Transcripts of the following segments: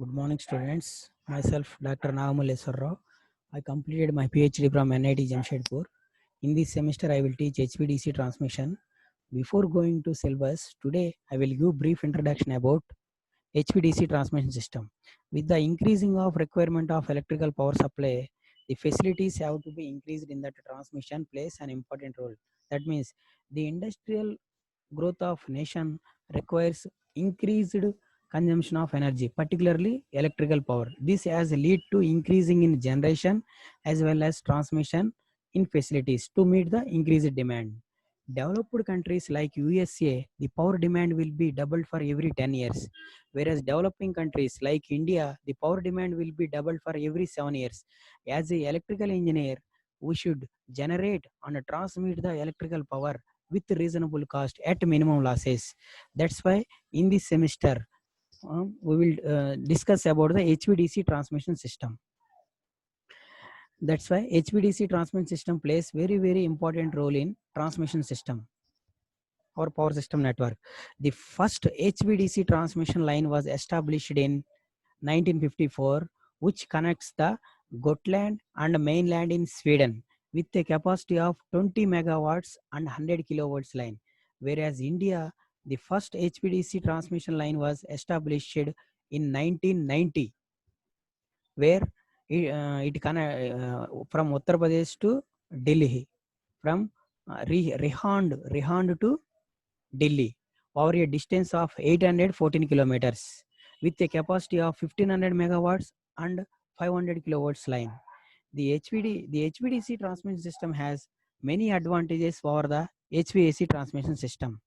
Good morning, students. Myself, Dr. Nagamuleswar Rao. I completed my PhD from NIT Jamshedpur. In this semester, I will teach HVDC transmission. Before going to syllabus, today I will give brief introduction about HVDC transmission system. With the increasing of requirement of electrical power supply, the facilities have to be increased in that transmission plays an important role. That means the industrial growth of nation requires increased consumption of energy, particularly electrical power. This has lead to increasing in generation as well as transmission in facilities to meet the increased demand. Developed countries like USA, the power demand will be doubled for every 10 years, whereas developing countries like India, the power demand will be doubled for every 7 years. As a electrical engineer, we should generate and transmit the electrical power with reasonable cost at minimum losses. That's why in this semester we will discuss about the HVDC transmission system. That's why HVDC transmission system plays very important role in transmission system or power system network. The first HVDC transmission line was established in 1954, which connects the Gotland and mainland in Sweden with a capacity of 20 megawatts and 100 kilovolts line. Whereas India, the first HVDC transmission line was established in 1990, where it from Uttar Pradesh to Delhi, from Rihand to Delhi, over a distance of 814 kilometers, with a capacity of 1500 megawatts and 500 kilowatts line. The HVDC transmission system has many advantages for the HVAC transmission system.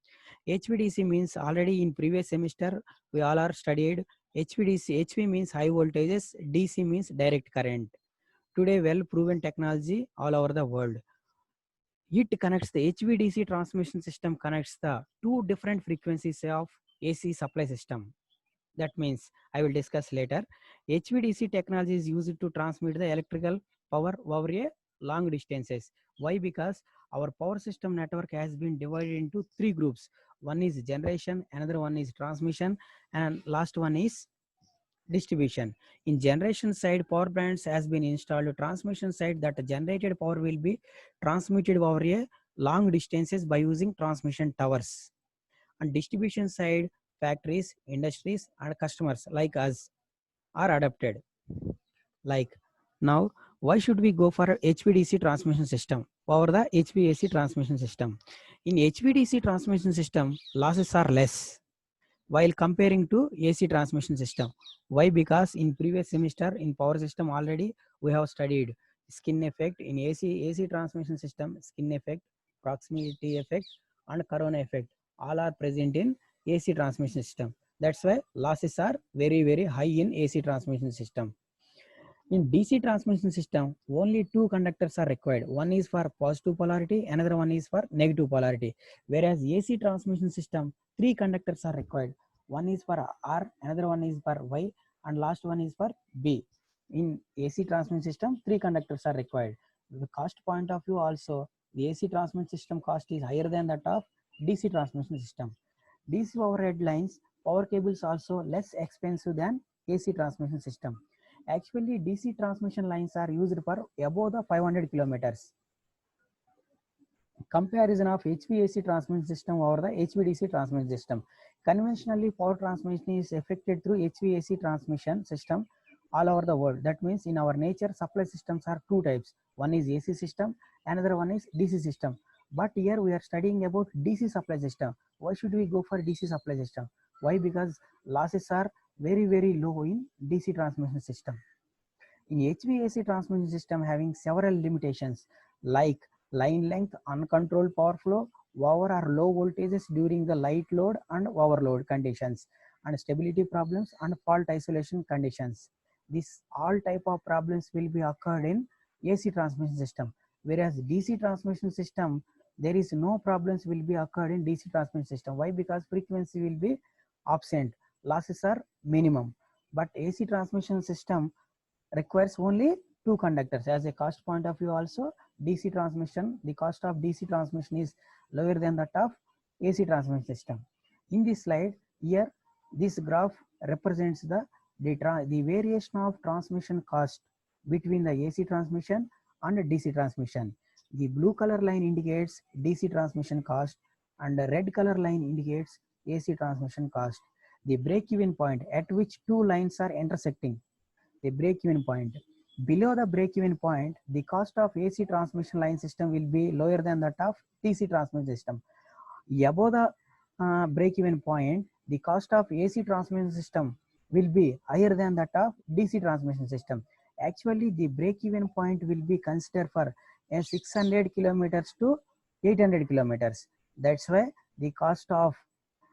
HVDC means already in previous semester we all are studied HVDC. HV means high voltages, DC means direct current. Today well proven technology all over the world. It connects the HVDC transmission system connects the two different frequencies of AC supply system. That means I will discuss later. HVDC technology is used to transmit the electrical power over a long distances. Why? Because our power system network has been divided into three groups. One is generation, another one is transmission, and last one is distribution. In generation side, power plants has been installed. Transmission side, that generated power will be transmitted over a long distances by using transmission towers. On distribution side, factories, industries, and customers like us are adapted. Like now, why should we go for HVDC transmission system over the HVAC transmission system? In HVDC transmission system, losses are less while comparing to AC transmission system. Why? Because in previous semester in power system already we have studied skin effect. In AC transmission system, skin effect, proximity effect, and corona effect all are present in AC transmission system. That's why losses are very high in AC transmission system. In DC transmission system, only two conductors are required. One is for positive polarity, another one is for negative polarity. Whereas AC transmission system, three conductors are required. One is for R, another one is for Y, and last one is for B. In AC transmission system, three conductors are required. The cost point of view also, the AC transmission system cost is higher than that of DC transmission system. DC overhead lines, power cables also less expensive than AC transmission system. Actually, DC transmission lines are used for above the 500 kilometers. Comparison of HVAC transmission system over the HVDC transmission system. Conventionally, power transmission is effected through HVAC transmission system all over the world. That means in our nature, supply systems are two types. One is AC system, another one is DC system. But here we are studying about DC supply system. Why should we go for DC supply system? Why? Because losses are very low in DC transmission system. In HVAC transmission system having several limitations like line length, uncontrolled power flow, over or low voltages during the light load and overload conditions, and stability problems and fault isolation conditions. This all type of problems will be occurred in AC transmission system. Whereas DC transmission system, there is no problems will be occurred in DC transmission system. Why? Because frequency will be absent, losses are minimum. But AC transmission system requires only two conductors. As a cost point of view also, DC transmission, the cost of DC transmission is lower than that of AC transmission system. In this slide here, this graph represents the the variation of transmission cost between the AC transmission and DC transmission. The blue color line indicates DC transmission cost and the red color line indicates AC transmission cost. The break-even point at which two lines are intersecting. The break-even point. Below the break-even point, the cost of AC transmission line system will be lower than that of DC transmission system. Above the break-even point, the cost of AC transmission system will be higher than that of DC transmission system. Actually, the break-even point will be considered for 600 kilometers to 800 kilometers. That's why the cost of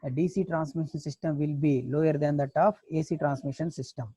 a DC transmission system will be lower than that of AC transmission system.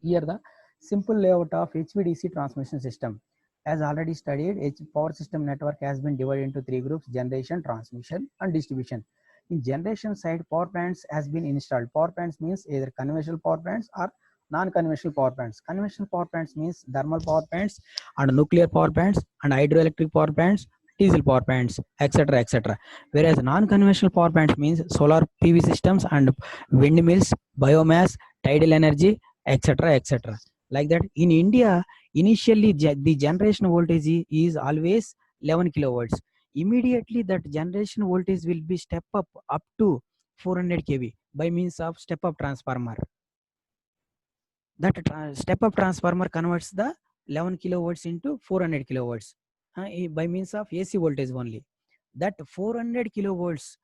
Here the simple layout of HVDC transmission system. As already studied, power system network has been divided into three groups: generation, transmission, and distribution. In generation side, power plants has been installed. Power plants means either conventional power plants or non-conventional power plants. Conventional power plants means thermal power plants and nuclear power plants and hydroelectric power plants, diesel power plants, etc., etc. Whereas non-conventional power plants means solar PV systems and windmills, biomass, tidal energy, etc., etc. Like that. In India, initially the generation voltage is always 11 kilovolts. Immediately that generation voltage will be step up to 400 kV by means of step up transformer. That step up transformer converts the 11 kilovolts into 400 kilovolts by means of AC voltage only. That 400 kilovolts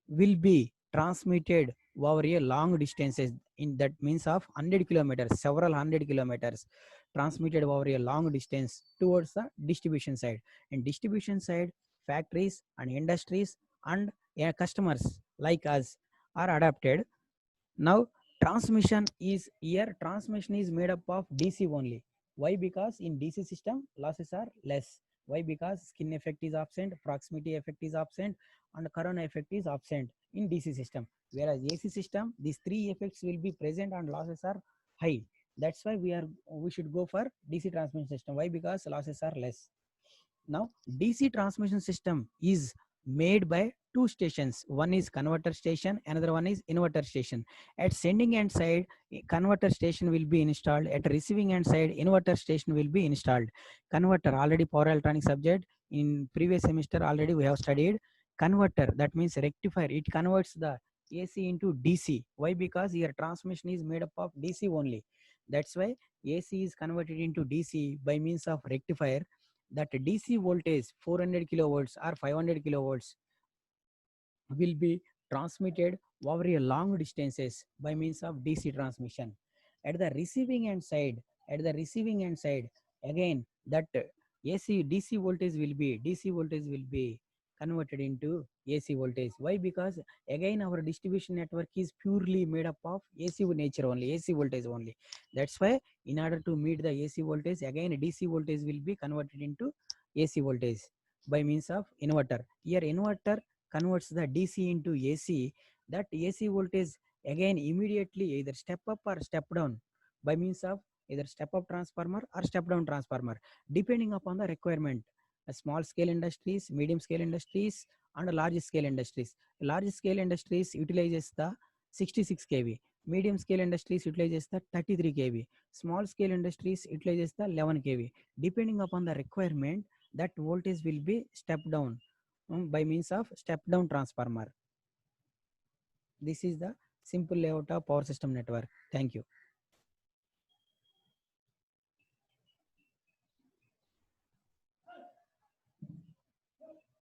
will be transmitted over a long distances. In that means of 100 kilometers, several hundred kilometers transmitted over a long distance towards the distribution side. In distribution side, factories and industries and customers like us are adapted. Now transmission is made up of DC only. Why? Because in DC system losses are less. Why? Because skin effect is absent, proximity effect is absent, and corona effect is absent in DC system. Whereas AC system, these three effects will be present and losses are high. That's why we should go for DC transmission system. Why? Because losses are less. Now DC transmission system is made by two stations. One is converter station, another one is inverter station. At sending end side, converter station will be installed. At receiving end side, inverter station will be installed. Converter, already power electronic subject in previous semester already we have studied. Converter, that means rectifier, it converts the AC into DC. Why? Because your transmission is made up of DC only. That's why AC is converted into DC by means of rectifier. That DC voltage 400 kilovolts or 500 kilovolts will be transmitted over a long distances by means of DC transmission. At the receiving end side, again that DC voltage will be converted into AC voltage. Why? Because again our distribution network is purely made up of AC nature only, AC voltage only. That's why in order to meet the AC voltage, again DC voltage will be converted into AC voltage by means of inverter. Here inverter converts the DC into AC. That AC voltage again immediately either step up or step down by means of either step up transformer or step down transformer, depending upon the requirement. Small scale industries, medium scale industries, and large scale industries. Large scale industries utilizes the 66 kV. Medium scale industries utilizes the 33 kV. Small scale industries utilizes the 11 kV. Depending upon the requirement, that voltage will be step down by means of step down transformer. This is the simple layout of power system network. Thank you.